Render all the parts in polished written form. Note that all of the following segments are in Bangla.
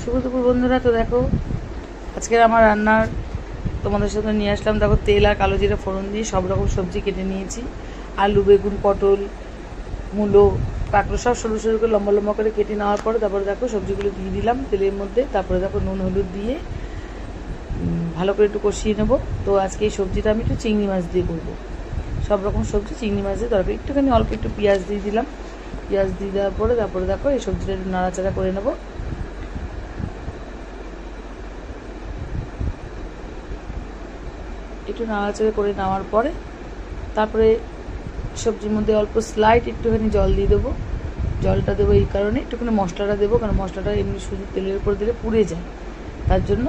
শুভ দুপুর বন্ধুরা। তো দেখো আজকের আমার রান্নার তোমাদের সাথে নিয়ে আসলাম। দেখো তেল আর কালো জিরা ফোড়ন দিয়ে সব রকম সবজি কেটে নিয়েছি। আলু, বেগুন, পটল, মূলো, কাঁকড়ো সব সরু সরু করে লম্বা লম্বা করে কেটে নেওয়ার পরে তারপরে দেখো সবজিগুলো দিয়ে দিলাম তেলের মধ্যে। তারপরে দেখো নুন হলুদ দিয়ে ভালো করে একটু কষিয়ে নেবো। তো আজকে এই সবজিটা আমি একটু চিংড়ি মাছ দিয়ে করবো। সব রকম সবজি চিংড়ি মাছ দিয়ে তরকারি, একটুখানি অল্প একটু পেঁয়াজ দিয়ে দিলাম। পেঁয়াজ দিয়ে দেওয়ার পরে তারপরে দেখো এই সবজিটা একটু নাড়াচাড়া করে নেবো। একটু নাড়াচাড়া করে নেওয়ার পরে তারপরে সবজির মধ্যে অল্প স্লাইড একটুখানি জল দিয়ে দেবো। জলটা দেবো এই কারণে, একটুখানি মশলাটা দেবো, কারণ মশলাটা এমনি শুধু তেলের উপর দিলে পুড়ে যায়, তার জন্য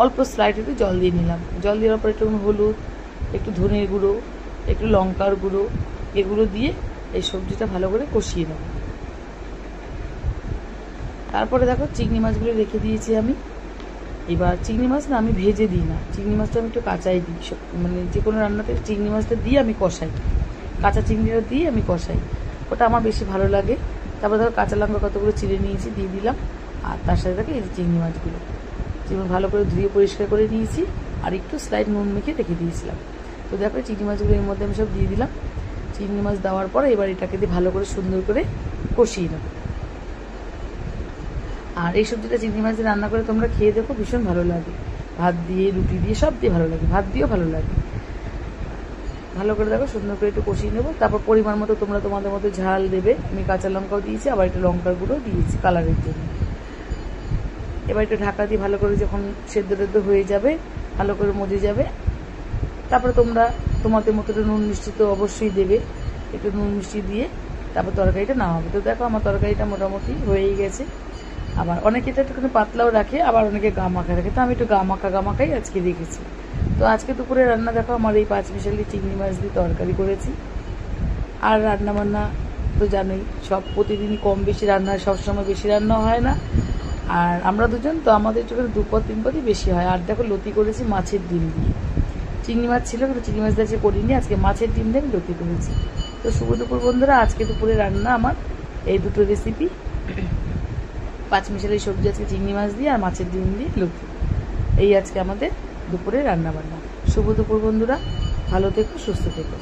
অল্প স্লাইড একটু জল দিয়ে নিলাম। জল দেওয়ার পর একটু হলুদ, একটু ধনের গুঁড়ো, একটু লঙ্কার গুঁড়ো, এগুলো দিয়ে এই সবজিটা ভালো করে কষিয়ে নেব। তারপরে দেখো চিংড়ি মাছগুলো রেখে দিয়েছি আমি। এবার চিংড়ি মাছ না আমি ভেজে দিই না, চিংড়ি মাছটা আমি একটু কাঁচাই দিই। মানে যে কোনো রান্নাতে চিংড়ি মাছটা দিয়ে আমি কষাই, কাঁচা চিংড়িটা দিয়ে আমি কষাই, ওটা আমার বেশি ভালো লাগে। তারপরে ধরো কাঁচা লঙ্কা কতগুলো চিড়ে নিয়েছি দিয়ে দিলাম, আর তার সাথে থাকে এই চিংড়ি মাছগুলো যেমন ভালো করে ধুয়ে পরিষ্কার করে নিয়েছি, আর একটু স্লাইড নুন মেখে রেখে দিয়েছিলাম। তো দেখো চিংড়ি মাছগুলো এর মধ্যে আমি সব দিয়ে দিলাম। চিংড়ি মাছ দেওয়ার পরে এবার এটাকে দিয়ে ভালো করে সুন্দর করে কষিয়ে নেব। আর এই সবজিটা চিংড়ি মাছ দিয়ে রান্না করে তোমরা খেয়ে দেখো, ভীষণ ভালো লাগে। ভাত দিয়ে, রুটি দিয়ে, সব দিয়ে ভালো লাগে, ভাত দিয়েও ভালো লাগে। ভালো করে দেখো সুন্দর করে একটু কষিয়ে নেবো। তারপর পরিমাণ মতো তোমরা তোমাদের মতো ঝাল দেবে। আমি কাঁচা লঙ্কাও দিয়েছি, আবার একটু লঙ্কার গুঁড়ো দিয়েছি কালারের জন্য। এবার একটু ঢাকা দিয়ে ভালো করে যখন সেদ্ধ টেদ্ধ হয়ে যাবে, ভালো করে মজে যাবে, তারপরে তোমরা তোমাদের মতো নুন মিষ্টি তো অবশ্যই দেবে। একটু নুন মিষ্টি দিয়ে তারপর তরকারিটা নামাবে। তো দেখো আমার তরকারিটা মোটামুটি হয়েই গেছে। আবার অনেকে এটা একটুখানি পাতলাও রাখে, আবার অনেকে গা মাখা রাখে, তো আমি একটু গা মাখাই আজকে রেখেছি। তো আজকে দুপুরে রান্না দেখো আমার এই 5 মিশালি চিংড়ি মাছ দিয়ে তরকারি করেছি। আর রান্না বান্না তো জানোই, সব প্রতিদিনই কম বেশি রান্না হয়, সবসময় বেশি রান্না হয় না। আর আমরা দুজন তো আমাদের একটুখানি 2 পদ 3 পদই বেশি হয়। আর দেখো লতি করেছি মাছের ডিম দিয়ে। চিংড়ি মাছ ছিল কিন্তু চিংড়ি মাছ দিয়ে আজকে করিনি, আজকে মাছের ডিম দিয়ে আমি লতি করেছি। তো শুভ দুপুর বন্ধুরা, আজকে দুপুরে রান্না আমার এই দুটো রেসিপি। 5 মিশালি সবজি আজকে চিংড়ি মাছ দিয়ে আর মাছের ডিম দিয়ে লতি, এই আজকে আমাদের দুপুরে রান্না বান্না। শুভ দুপুর বন্ধুরা, ভালো থেকো, সুস্থ থেকো।